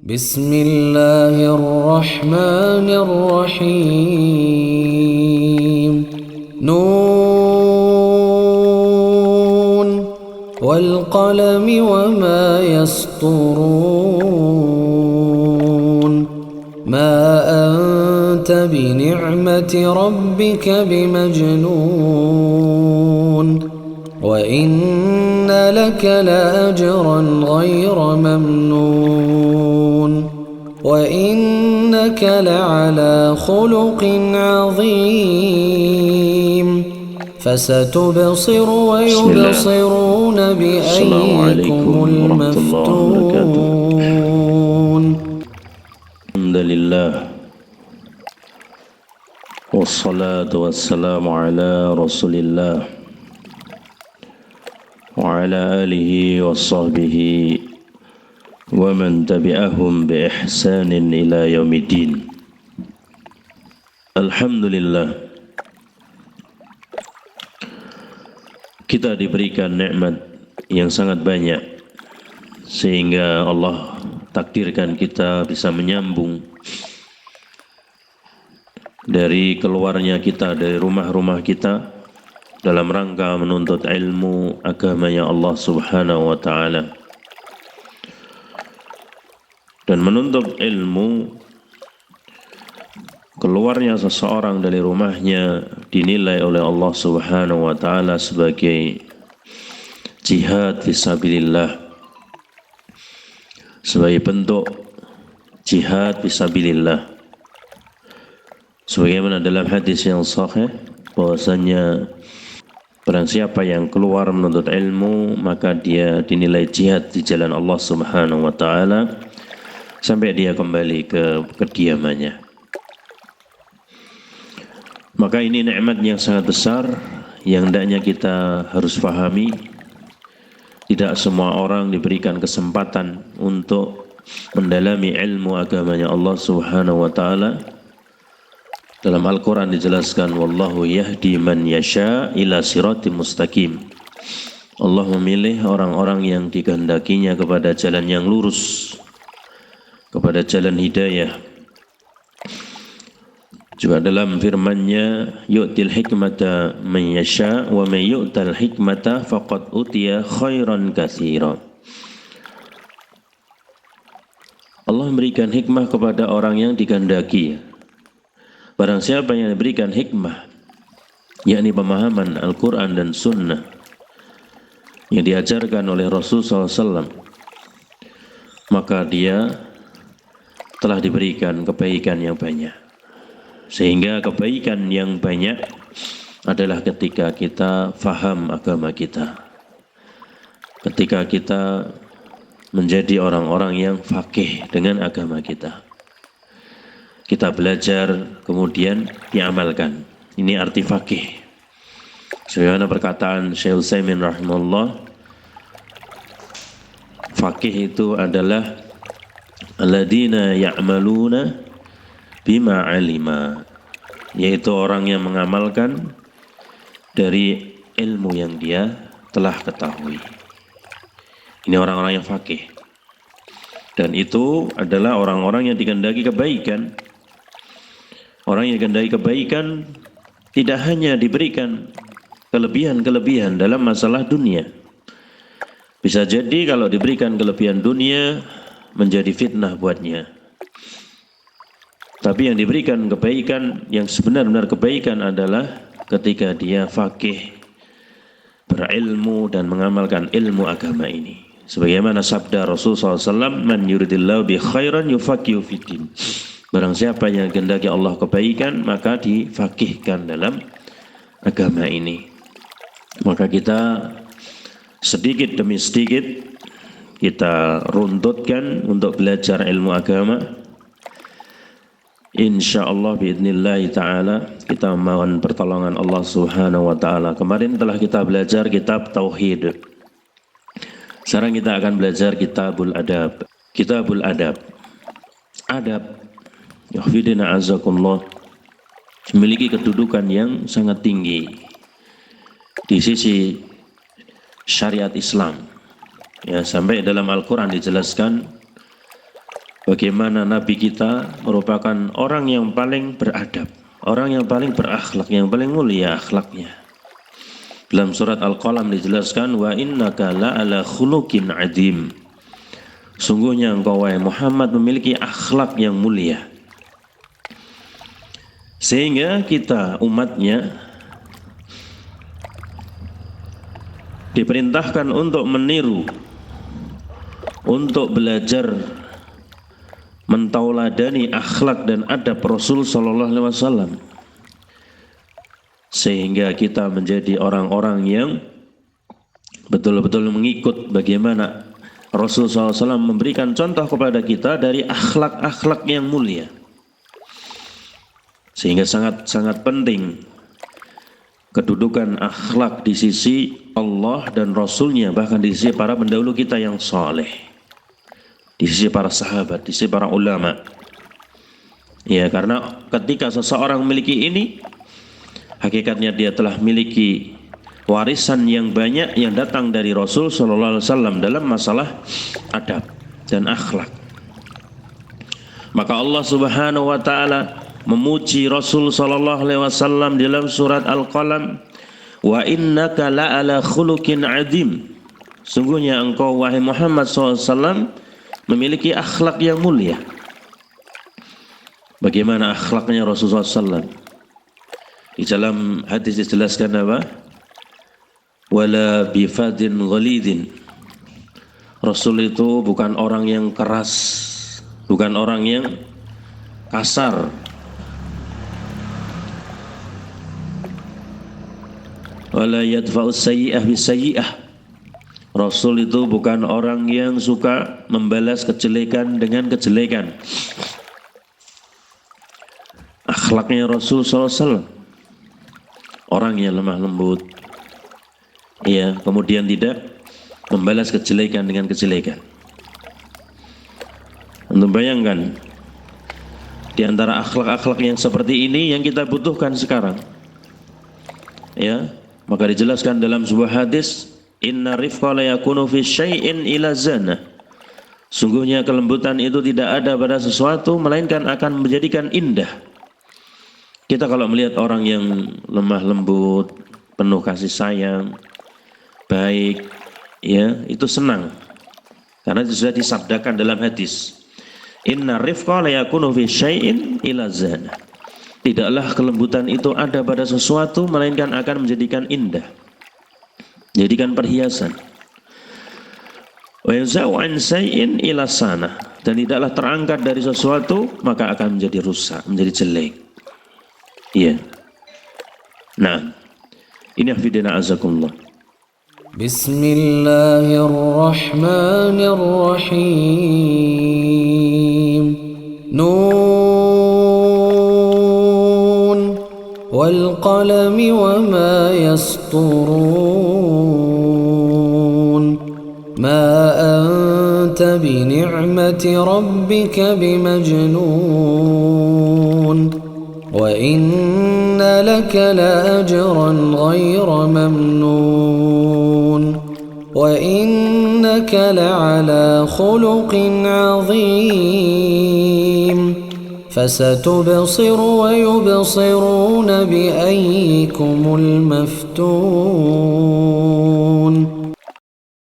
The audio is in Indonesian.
بسم الله الرحمن الرحيم نون والقلم وما يسطرون ما أنت بنعمة ربك بمجنون وإن لك لأجرا غير ممنون وإنك لعلى خلق عظيم فستبصر ويبصرون بأيكم المفتون. الحمد لله والصلاة والسلام على رسول الله وعلى آله وصحبه ومن تبعهم بإحسان إلى يوم الدين. Alhamdulillah, kita diberikan nikmat yang sangat banyak sehingga Allah takdirkan kita bisa menyambung dari keluarnya kita dari rumah-rumah kita dalam rangka menuntut ilmu agamanya Allah Subhanahu wa ta'ala. Dan menuntut ilmu, keluarnya seseorang dari rumahnya dinilai oleh Allah Subhanahu wa ta'ala sebagai jihad fisabilillah, sebagai bentuk jihad fisabilillah. Sebagaimana dalam hadis yang sahih bahwasanya barang siapa yang keluar menuntut ilmu maka dia dinilai jihad di jalan Allah Subhanahu wa ta'ala sampai dia kembali ke kediamannya. Maka ini nikmat yang sangat besar yang hendaknya kita harus pahami. Tidak semua orang diberikan kesempatan untuk mendalami ilmu agamanya Allah Subhanahu wa ta'ala. Dalam Al-Quran dijelaskan, wallahu yahdi man yasha ila siratim mustaqim. Allah memilih orang-orang yang dikehendakinya kepada jalan yang lurus, kepada jalan hidayah. Juga dalam firman-Nya, yu'til hikmata man yasha wa may yu'tal hikmata faqad utiya khairan katsira. Allah memberikan hikmah kepada orang yang dikehendaki. Barang siapa yang diberikan hikmah, yakni pemahaman Al-Quran dan Sunnah yang diajarkan oleh Rasulullah SAW, maka dia telah diberikan kebaikan yang banyak. Sehingga kebaikan yang banyak adalah ketika kita faham agama kita, ketika kita menjadi orang-orang yang faqih dengan agama kita. Kita belajar kemudian diamalkan. Ini arti faqih. Sebagaimana perkataan Syekh Utsaimin rahimahullah, faqih itu adalah alladzina ya'maluna bima alima, yaitu orang yang mengamalkan dari ilmu yang dia telah ketahui. Ini orang-orang yang faqih. Dan itu adalah orang-orang yang dikehendaki kebaikan. Orang yang dikehendaki kebaikan tidak hanya diberikan kelebihan-kelebihan dalam masalah dunia. Bisa jadi kalau diberikan kelebihan dunia menjadi fitnah buatnya. Tapi yang diberikan kebaikan, yang sebenar-benar kebaikan adalah ketika dia faqih, berilmu dan mengamalkan ilmu agama ini. Sebagaimana sabda Rasulullah SAW, man yuridillahu bi khairan yufaqihu fiddin. Barang siapa yang kehendaki Allah kebaikan, maka difaqihkan dalam agama ini. Maka kita sedikit demi sedikit kita runtutkan untuk belajar ilmu agama. InsyaAllah biidznillah ta'ala kita mohon pertolongan Allah Subhanahu wa ta'ala. Kemarin telah kita belajar kitab Tauhid. Sekarang kita akan belajar Kitabul Adab. Kitabul Adab. Adab, yahfidina azakumullah, memiliki kedudukan yang sangat tinggi di sisi syariat Islam. Ya, sampai dalam Al-Quran dijelaskan bagaimana Nabi kita merupakan orang yang paling beradab, orang yang paling berakhlak, yang paling mulia akhlaknya. Dalam surat Al-Qalam dijelaskan, wa innaka la'ala khuluqin adzim. Sungguhnya engkau wahai Muhammad memiliki akhlak yang mulia. Sehingga kita umatnya diperintahkan untuk meniru, untuk belajar mentauladani akhlak dan adab Rasul sallallahu alaihi wasallam, sehingga kita menjadi orang-orang yang betul-betul mengikut bagaimana Rasul sallallahu alaihi wasallam memberikan contoh kepada kita dari akhlak-akhlak yang mulia. Sehingga sangat penting kedudukan akhlak di sisi Allah dan Rasulnya, bahkan di sisi para pendahulu kita yang saleh, di sisi para sahabat, di sisi para ulama. Ya, karena ketika seseorang memiliki ini, hakikatnya dia telah memiliki warisan yang banyak yang datang dari Rasul sallallahu alaihi wasallam dalam masalah adab dan akhlak. Maka Allah Subhanahu wa taala memuji Rasul sallallahu alaihi wasallam dalam surat Al-Qalam, wa innaka la'ala khuluqin adzim. Sungguhnya engkau wahai Muhammad SAW memiliki akhlak yang mulia. Bagaimana akhlaknya Rasulullah SAW? Di dalam hadis dijelaskan apa? Wala bifadin ghalidin. Rasul itu bukan orang yang keras, bukan orang yang kasar. Wala yadfa'us sayyi'ah bisayyi'ah. Rasul itu bukan orang yang suka membalas kejelekan dengan kejelekan. Akhlaknya Rasul SAW orang yang lemah lembut, ya, kemudian tidak membalas kejelekan dengan kejelekan. Untuk bayangkan, di antara akhlak-akhlak yang seperti ini yang kita butuhkan sekarang, ya. Maka dijelaskan dalam sebuah hadis, inna rifqa la yakunu fi syai'in ila zana. Sungguhnya kelembutan itu tidak ada pada sesuatu melainkan akan menjadikan indah. Kita kalau melihat orang yang lemah lembut, penuh kasih sayang, baik, ya, itu senang. Karena itu sudah disabdakan dalam hadis, inna rifqa la yakunu fi syai'in ila zana. Tidaklah kelembutan itu ada pada sesuatu melainkan akan menjadikan indah, jadikan perhiasan. Wa yanza'u an shay'in ila sana, dan tidaklah terangkat dari sesuatu maka akan menjadi rusak, menjadi jelek. Iya. Nah, ini hafidina azakumullah. Bismillahirrahmanirrahim. والقلم وما يسطرون ما أنت بنعمة ربك بمجنون وإن لك لأجرا غير ممنون وإنك لعلى خلق عظيم فستبصر ويبصرون بأيكم المفتون